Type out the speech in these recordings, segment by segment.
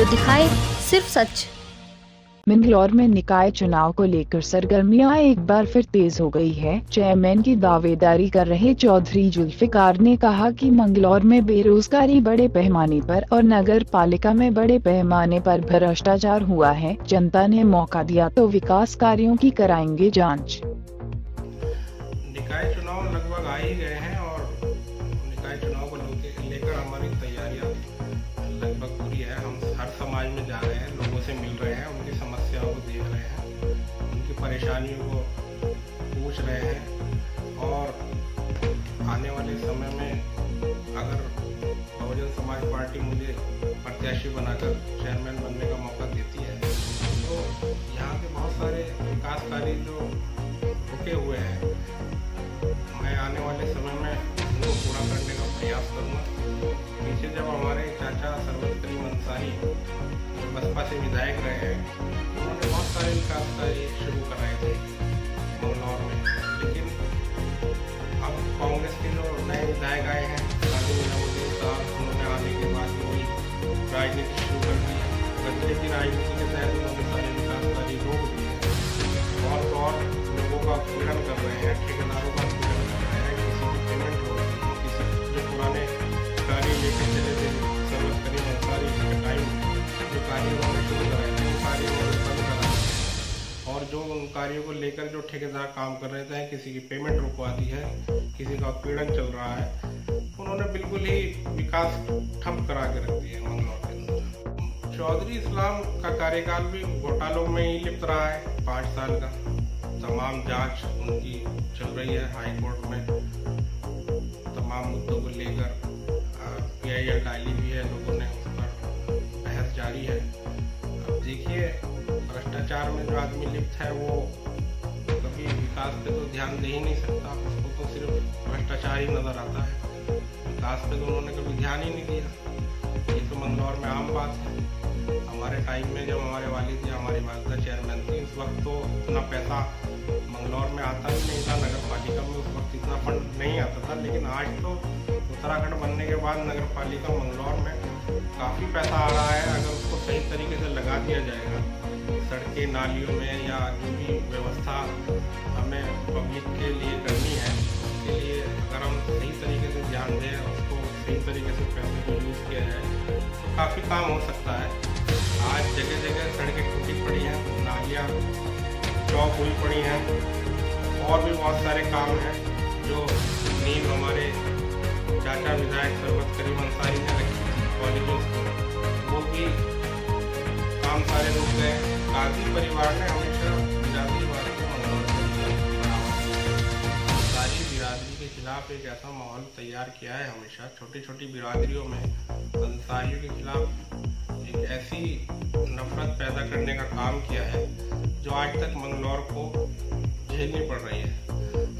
जो दिखाए सिर्फ सच। मंगलौर में निकाय चुनाव को लेकर सरगर्मियां एक बार फिर तेज हो गई है। चेयरमैन की दावेदारी कर रहे चौधरी जुल्फिकार ने कहा कि मंगलौर में बेरोजगारी बड़े पैमाने पर और नगर पालिका में बड़े पैमाने पर भ्रष्टाचार हुआ है। जनता ने मौका दिया तो विकास कार्यों की कराएंगे जांच। निकाय चुनाव लगभग आ ही गए हैं और निकाय चुनाव को लेकर हमारी तैयारियां लगभग पूरी है। हम हर समाज में जा रहे हैं, लोगों से मिल रहे हैं, उनकी समस्याओं को देख रहे हैं, उनकी परेशानियों को पूछ रहे हैं और आने वाले समय में अगर बहुजन समाज पार्टी मुझे प्रत्याशी बनाकर चेयरमैन बनने का मौका देती है तो यहाँ के बहुत सारे विकास कार्य जो रुके हुए हैं मैं आने वाले समय में उनको पूरा करने का प्रयास करूँगा। पीछे जब हमारे चाचा सरवत करीम अंसारी बसपा से विधायक रहे हैं उन्होंने बहुत सारे विकास कार्य शुरू कराए थे मंगलौर में, लेकिन अब कांग्रेस के जो नए विधायक आए हैं उन्होंने आने के बाद वही राजनीति शुरू कर दी है। बदले की राजनीति के तहत उन्होंने सारे विकास कार्य रोक दिए हैं और लोगों का उत्पीड़न कर रहे हैं, ठेकेदारों का उत्पीड़न कर रहे हैं, किसी की पेमेंट हो रही है, किसी जो पुराने कार्य लेकर चले थे सरवत करीम अंसारी के टाइम जो कार्य उन्होंने शुरू कराए थे वो कार्य उन्होंने बंद करा दिए और जो उन कार्यों को लेकर जो ठेकेदार काम कर रहे थे, किसी की पेमेंट रुकवा दी है, किसी का उत्पीड़न चल रहा है, उन्होंने बिल्कुल ही विकास ठप करा के रख दिया मंगलौर के अंदर। चौधरी इस्लाम का कार्यकाल भी घोटालों में ही लिप्त रहा है 5 साल का। तमाम जांच उनकी चल रही है हाई कोर्ट में, तमाम मुद्दों को लेकर PIL डाली भी है, लोगों ने उस पर बहस जारी है। अब देखिए भ्रष्टाचार में जो आदमी लिप्त है वो कभी विकास पे तो ध्यान दे ही नहीं सकता, उसको तो सिर्फ भ्रष्टाचार ही नजर आता है। विकास पे तो उन्होंने कभी ध्यान ही नहीं दिया। ये तो मंगलौर में आम बात है। हमारे टाइम में जब हमारे वालिद या हमारी वालिदा चेयरमैन थी उस वक्त तो इतना पैसा मंगलौर में आता ही नहीं था, नगर पालिका में उस वक्त इतना फंड नहीं आता था, लेकिन आज तो उत्तराखंड बनने के बाद नगर पालिका मंगलौर में काफ़ी पैसा आ रहा है। अगर उसको सही तरीके से लगा दिया जाएगा सड़कें नालियों में या जो भी व्यवस्था हमें पब्लिक के लिए करनी है उसके लिए अगर हम सही तरीके से ध्यान दें, उसको सही तरीके से पैसे को यूज़ किया जाए तो काफ़ी काम हो सकता है। आज जगह जगह सड़कें टूटी पड़ी हैं, नालियाँ चौक हुई पड़ी हैं और भी बहुत सारे काम हैं जो नींव हमारे चाचा विधायक सरवत करीम अंसारी ने रखी थी कॉलेजों की, वो भी काम सारे रुक गए। काजी परिवार ने हमेशा बिरादरीवाद को सारी बिरादरी के खिलाफ एक ऐसा माहौल तैयार किया है। हमेशा छोटी छोटी बिरादरियों में अंसारियों के खिलाफ एक ऐसी नफरत पैदा करने का काम किया है जो आज तक मंगलौर को झेलनी पड़ रही है।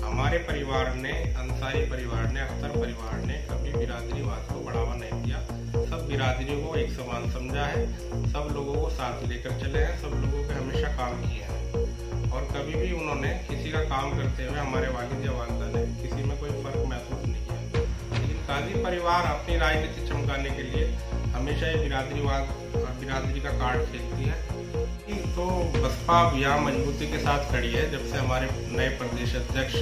हमारे परिवार ने, अंसारी परिवार ने, अख्तर परिवार ने कभी बिरादरीवाद को बढ़ावा नहीं दिया। सब बिरादरियों को एक समान समझा है, सब लोगों को साथ लेकर चले हैं, सब लोगों पे हमेशा काम किए हैं और कभी भी उन्होंने किसी का काम करते हुए हमारे वालिद या वालिदा ने किसी में कोई फर्क महसूस नहीं किया। लेकिन काजी परिवार अपनी राजनीति चमकाने के लिए हमेशा ये बिरादरी का कार्ड खेलती है। तो बसपा यहाँ मजबूती के साथ खड़ी है। जब से हमारे नए प्रदेश अध्यक्ष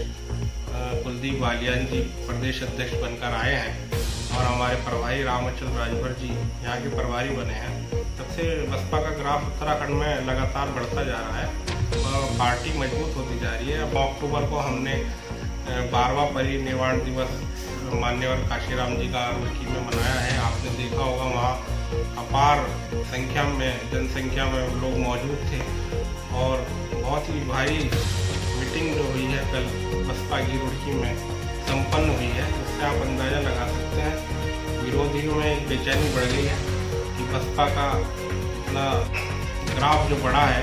कुलदीप बालियान जी प्रदेश अध्यक्ष बनकर आए हैं और हमारे प्रभारी रामचंद्र राजभर जी यहाँ के प्रभारी बने हैं, तब से बसपा का ग्राफ उत्तराखंड में लगातार बढ़ता जा रहा है और पार्टी मजबूत होती जा रही है। अब अक्टूबर को हमने 12वां परिनिर्वाण दिवस मान्यवर काशीराम जी का रुड़की में मनाया है। आपने देखा होगा वहाँ अपार संख्या में, जनसंख्या में लोग मौजूद थे और बहुत ही भारी मीटिंग जो हुई है कल बसपा की रुड़की में संपन्न हुई है, जिससे आप अंदाज़ा लगा सकते हैं विरोधियों में एक बेचैनी बढ़ गई है कि बसपा का इतना ग्राफ जो बढ़ा है